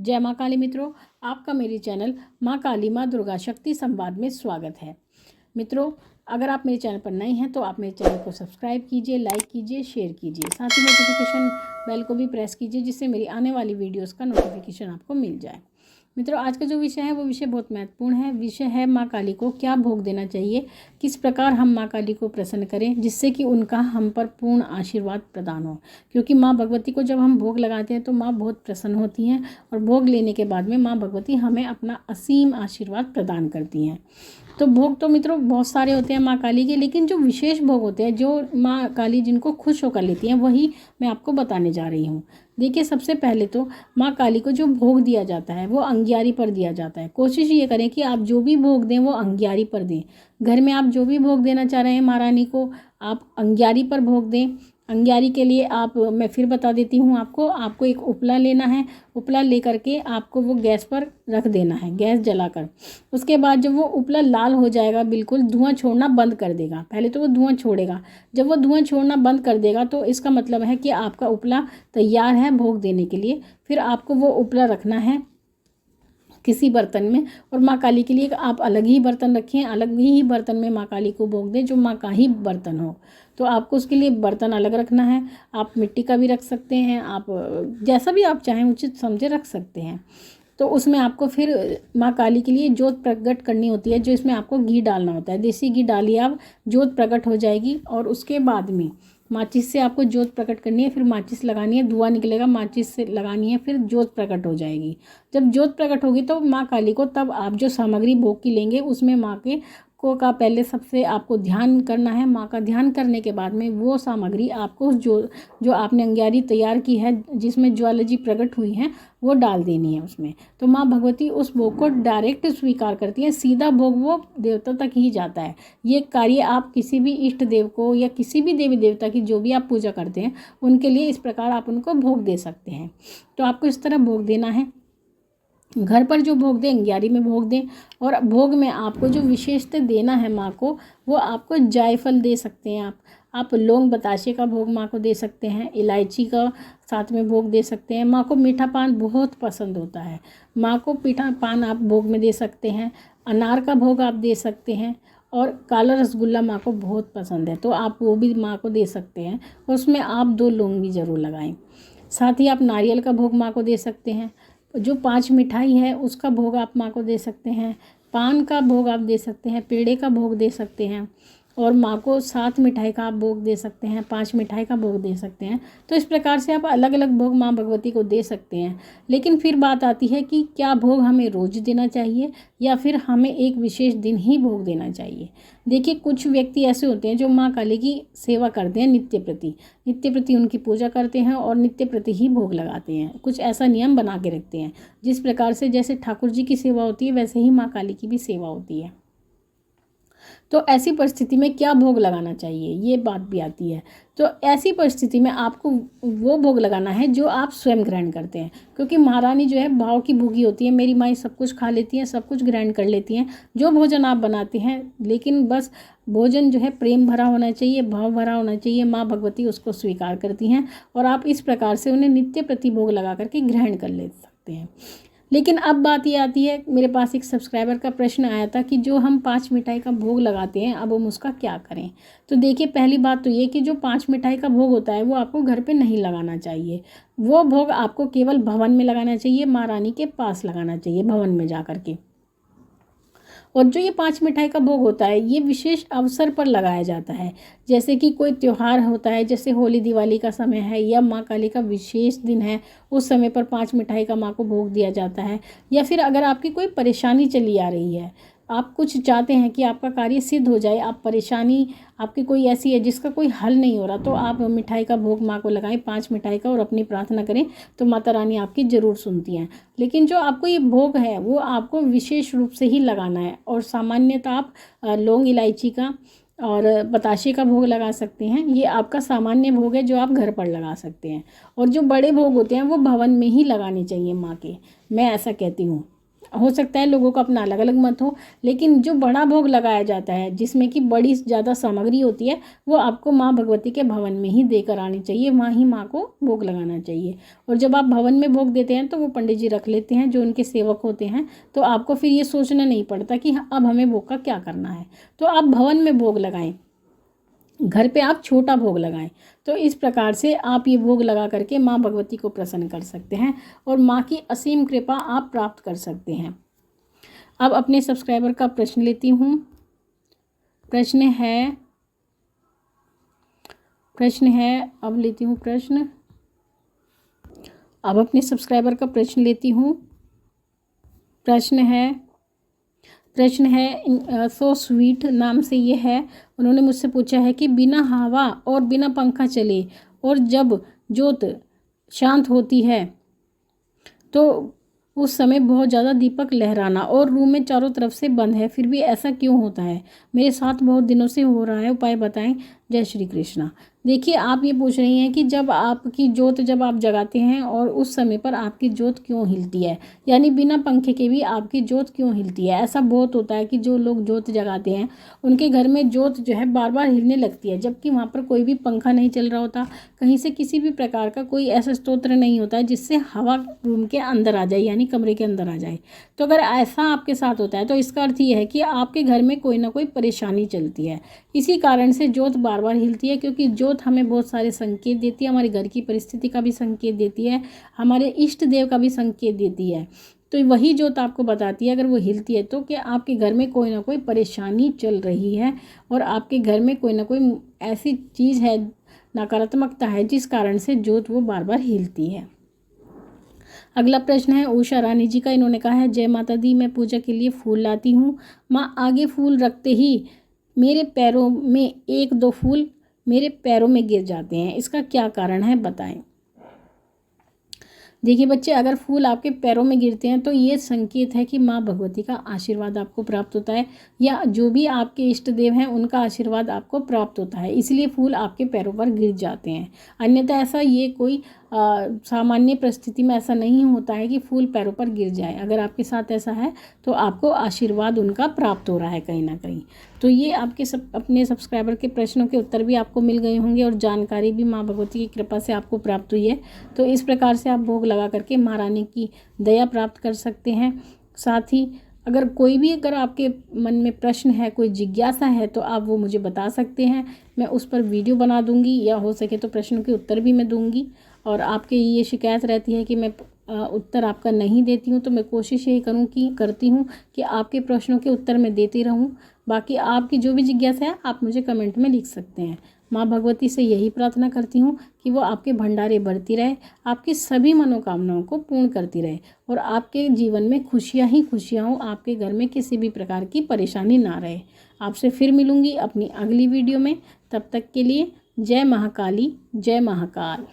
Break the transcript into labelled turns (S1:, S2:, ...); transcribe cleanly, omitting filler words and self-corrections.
S1: जय माँ काली मित्रों, आपका मेरे चैनल माँ काली माँ दुर्गा शक्ति संवाद में स्वागत है। मित्रों, अगर आप मेरे चैनल पर नए हैं तो आप मेरे चैनल को सब्सक्राइब कीजिए, लाइक कीजिए, शेयर कीजिए, साथ ही नोटिफिकेशन बेल को भी प्रेस कीजिए जिससे मेरी आने वाली वीडियोस का नोटिफिकेशन आपको मिल जाए। मित्रों, आज का जो विषय है वो विषय बहुत महत्वपूर्ण है। विषय है माँ काली को क्या भोग देना चाहिए, किस प्रकार हम माँ काली को प्रसन्न करें जिससे कि उनका हम पर पूर्ण आशीर्वाद प्रदान हो। क्योंकि माँ भगवती को जब हम भोग लगाते हैं तो माँ बहुत प्रसन्न होती हैं और भोग लेने के बाद में माँ भगवती हमें अपना असीम आशीर्वाद प्रदान करती हैं। तो भोग तो मित्रों बहुत सारे होते हैं माँ काली के, लेकिन जो विशेष भोग होते हैं जो माँ काली जिनको खुश होकर लेती हैं वही मैं आपको बताने जा रही हूँ। देखिए, सबसे पहले तो माँ काली को जो भोग दिया जाता है वो अंगियारी पर दिया जाता है। कोशिश ये करें कि आप जो भी भोग दें वो अंगियारी पर दें। घर में आप जो भी भोग देना चाह रहे हैं महारानी को, आप अंगियारी पर भोग दें। अंगियारी के लिए मैं फिर बता देती हूँ आपको एक उपला लेना है। उपला लेकर के आपको वो गैस पर रख देना है, गैस जलाकर। उसके बाद जब वो उपला लाल हो जाएगा, बिल्कुल धुआं छोड़ना बंद कर देगा। पहले तो वो धुआं छोड़ेगा, जब वो धुआं छोड़ना बंद कर देगा तो इसका मतलब है कि आपका उपला तैयार है भोग देने के लिए। फिर आपको वो उपला रखना है किसी बर्तन में, और माँ काली के लिए आप अलग ही बर्तन रखें, अलग ही बर्तन में माँ काली को भोग दें जो माँ का ही बर्तन हो। तो आपको उसके लिए बर्तन अलग रखना है। आप मिट्टी का भी रख सकते हैं, आप जैसा भी आप चाहें उचित समझे रख सकते हैं। तो उसमें आपको फिर माँ काली के लिए जोत प्रकट करनी होती है, जो इसमें आपको घी डालना होता है। देसी घी डालिए आप, जोत प्रकट हो जाएगी। और उसके बाद में माचिस से आपको जोत प्रकट करनी है, फिर माचिस लगानी है, धुआं निकलेगा, माचिस से लगानी है, फिर जोत प्रकट हो जाएगी। जब जोत प्रकट होगी तो माँ काली को तब आप जो सामग्री भोग की लेंगे उसमें माँ के को का पहले सबसे आपको ध्यान करना है। माँ का ध्यान करने के बाद में वो सामग्री आपको जो आपने अंगियारी तैयार की है जिसमें ज्वाला जी प्रकट हुई हैं वो डाल देनी है उसमें। तो माँ भगवती उस भोग को डायरेक्ट स्वीकार करती हैं, सीधा भोग वो देवता तक ही जाता है। ये कार्य आप किसी भी इष्ट देव को या किसी भी देवी देवता की जो भी आप पूजा करते हैं उनके लिए इस प्रकार आप उनको भोग दे सकते हैं। तो आपको इस तरह भोग देना है। घर पर जो भोग दें अंगियारी में भोग दें। और भोग में आपको जो विशेषता देना है माँ को, वो आपको जायफल दे सकते हैं। आप लौंग बताशे का भोग माँ को दे सकते हैं, इलायची का साथ में भोग दे सकते हैं। माँ को मीठा पान बहुत पसंद होता है, माँ को मीठा पान आप भोग में दे सकते हैं। अनार का भोग आप दे सकते हैं, और काला रसगुल्ला माँ को बहुत पसंद है तो आप वो भी माँ को दे सकते हैं। और उसमें आप 2 लौंग भी ज़रूर लगाएं। साथ ही आप नारियल का भोग माँ को दे सकते हैं। जो 5 मिठाई है उसका भोग आप माँ को दे सकते हैं। पान का भोग आप दे सकते हैं, पेड़े का भोग दे सकते हैं, और माँ को 7 मिठाई का आप भोग दे सकते हैं, 5 मिठाई का भोग दे सकते हैं। तो इस प्रकार से आप अलग अलग भोग माँ भगवती को दे सकते हैं। लेकिन फिर बात आती है कि क्या भोग हमें रोज देना चाहिए या फिर हमें एक विशेष दिन ही भोग देना चाहिए। देखिए, कुछ व्यक्ति ऐसे होते हैं जो माँ काली की सेवा करते हैं नित्य प्रति उनकी पूजा करते हैं और नित्य प्रति ही भोग लगाते हैं। कुछ ऐसा नियम बना के रखते हैं जिस प्रकार से जैसे ठाकुर जी की सेवा होती है वैसे ही माँ काली की भी सेवा होती है। तो ऐसी परिस्थिति में क्या भोग लगाना चाहिए ये बात भी आती है। तो ऐसी परिस्थिति में आपको वो भोग लगाना है जो आप स्वयं ग्रहण करते हैं। क्योंकि महारानी जो है भाव की भूखी होती है, मेरी माई सब कुछ खा लेती हैं, सब कुछ ग्रहण कर लेती हैं जो भोजन आप बनाते हैं, लेकिन बस भोजन जो है प्रेम भरा होना चाहिए, भाव भरा होना चाहिए। माँ भगवती उसको स्वीकार करती हैं और आप इस प्रकार से उन्हें नित्य प्रति भोग लगा करके ग्रहण कर ले सकते हैं। लेकिन अब बात ये आती है, मेरे पास एक सब्सक्राइबर का प्रश्न आया था कि जो हम 5 मिठाई का भोग लगाते हैं अब हम उसका क्या करें। तो देखिए, पहली बात तो ये कि जो 5 मिठाई का भोग होता है वो आपको घर पे नहीं लगाना चाहिए। वो भोग आपको केवल भवन में लगाना चाहिए, माँ रानी के पास लगाना चाहिए भवन में जा कर के। और जो ये 5 मिठाई का भोग होता है ये विशेष अवसर पर लगाया जाता है, जैसे कि कोई त्यौहार होता है, जैसे होली दिवाली का समय है या माँ काली का विशेष दिन है, उस समय पर 5 मिठाई का माँ को भोग दिया जाता है। या फिर अगर आपकी कोई परेशानी चली आ रही है, आप कुछ चाहते हैं कि आपका कार्य सिद्ध हो जाए, आप परेशानी आपकी कोई ऐसी है जिसका कोई हल नहीं हो रहा, तो आप मिठाई का भोग माँ को लगाएं 5 मिठाई का और अपनी प्रार्थना करें तो माता रानी आपकी ज़रूर सुनती हैं। लेकिन जो आपको ये भोग है वो आपको विशेष रूप से ही लगाना है। और सामान्यतः आप लौंग इलायची का और बताशे का भोग लगा सकते हैं। ये आपका सामान्य भोग है जो आप घर पर लगा सकते हैं। और जो बड़े भोग होते हैं वो भवन में ही लगाने चाहिए माँ के, मैं ऐसा कहती हूँ। हो सकता है लोगों का अपना अलग अलग मत हो, लेकिन जो बड़ा भोग लगाया जाता है जिसमें कि बड़ी ज़्यादा सामग्री होती है वो आपको माँ भगवती के भवन में ही देकर आनी चाहिए, वहाँ ही माँ को भोग लगाना चाहिए। और जब आप भवन में भोग देते हैं तो वो पंडित जी रख लेते हैं जो उनके सेवक होते हैं, तो आपको फिर ये सोचना नहीं पड़ता कि अब हमें भोग का क्या करना है। तो आप भवन में भोग लगाएं, घर पे आप छोटा भोग लगाएं। तो इस प्रकार से आप ये भोग लगा करके माँ भगवती को प्रसन्न कर सकते हैं और माँ की असीम कृपा आप प्राप्त कर सकते हैं। अब अपने सब्सक्राइबर का प्रश्न लेती हूँ। प्रश्न है अब लेती हूँ प्रश्न। अब अपने सब्सक्राइबर का प्रश्न लेती हूँ। प्रश्न है सो स्वीट नाम से ये है। उन्होंने मुझसे पूछा है कि बिना हवा और बिना पंखा चले और जब ज्योत शांत होती है तो उस समय बहुत ज़्यादा दीपक लहराना और रूम में चारों तरफ से बंद है, फिर भी ऐसा क्यों होता है? मेरे साथ बहुत दिनों से हो रहा है, उपाय बताएं। जय श्री कृष्णा। देखिए, आप ये पूछ रही हैं कि जब आपकी ज्योत जब आप जगाते हैं और उस समय पर आपकी ज्योत क्यों हिलती है, यानी बिना पंखे के भी आपकी ज्योत क्यों हिलती है। ऐसा बहुत होता है कि जो लोग ज्योत जगाते हैं उनके घर में ज्योत जो है बार बार हिलने लगती है, जबकि वहाँ पर कोई भी पंखा नहीं चल रहा होता, कहीं से किसी भी प्रकार का कोई ऐसा स्रोत्र नहीं होता है जिससे हवा रूम के अंदर आ जाए, यानी कमरे के अंदर आ जाए। तो अगर ऐसा आपके साथ होता है तो इसका अर्थ ये है कि आपके घर में कोई ना कोई परेशानी चलती है। इसी कारण से ज्योत बार बार हिलती है, क्योंकि ज्योत हमें बहुत सारे संकेत देती है, हमारे घर की परिस्थिति का भी संकेत देती है, हमारे इष्ट देव का भी संकेत देती है। तो वही ज्योत आपको बताती है अगर वो हिलती है तो कि आपके घर में कोई ना कोई परेशानी चल रही है और आपके घर में कोई ना कोई ऐसी चीज़ है, नकारात्मकता है, जिस कारण से ज्योत वो बार बार हिलती है। अगला प्रश्न है उषा रानी जी का। इन्होंने कहा है, जय माता दी, मैं पूजा के लिए फूल लाती हूँ, माँ आगे फूल रखते ही मेरे पैरों में एक दो फूल मेरे पैरों में गिर जाते हैं, इसका क्या कारण है बताएं। देखिए बच्चे, अगर फूल आपके पैरों में गिरते हैं तो ये संकेत है कि माँ भगवती का आशीर्वाद आपको प्राप्त होता है, या जो भी आपके इष्ट देव हैं उनका आशीर्वाद आपको प्राप्त होता है, इसलिए फूल आपके पैरों पर गिर जाते हैं। अन्यथा ऐसा ये कोई सामान्य परिस्थिति में ऐसा नहीं होता है कि फूल पैरों पर गिर जाए। अगर आपके साथ ऐसा है तो आपको आशीर्वाद उनका प्राप्त हो रहा है कहीं ना कहीं। तो ये आपके अपने सब्सक्राइबर के प्रश्नों के उत्तर भी आपको मिल गए होंगे और जानकारी भी माँ भगवती की कृपा से आपको प्राप्त हुई है। तो इस प्रकार से आप भोग लगा करके महारानी की दया प्राप्त कर सकते हैं। साथ ही अगर आपके मन में प्रश्न है, कोई जिज्ञासा है, तो आप वो मुझे बता सकते हैं, मैं उस पर वीडियो बना दूंगी, या हो सके तो प्रश्नों के उत्तर भी मैं दूंगी। और आपके ये शिकायत रहती है कि मैं उत्तर आपका नहीं देती हूँ, तो मैं कोशिश यही करती हूँ कि आपके प्रश्नों के उत्तर मैं देती रहूँ। बाकी आपकी जो भी जिज्ञासा है आप मुझे कमेंट में लिख सकते हैं। माँ भगवती से यही प्रार्थना करती हूँ कि वो आपके भंडारे भरती रहे, आपकी सभी मनोकामनाओं को पूर्ण करती रहे और आपके जीवन में खुशियाँ ही खुशियाँ हो, आपके घर में किसी भी प्रकार की परेशानी ना रहे। आपसे फिर मिलूँगी अपनी अगली वीडियो में, तब तक के लिए जय महाकाली, जय महाकाल।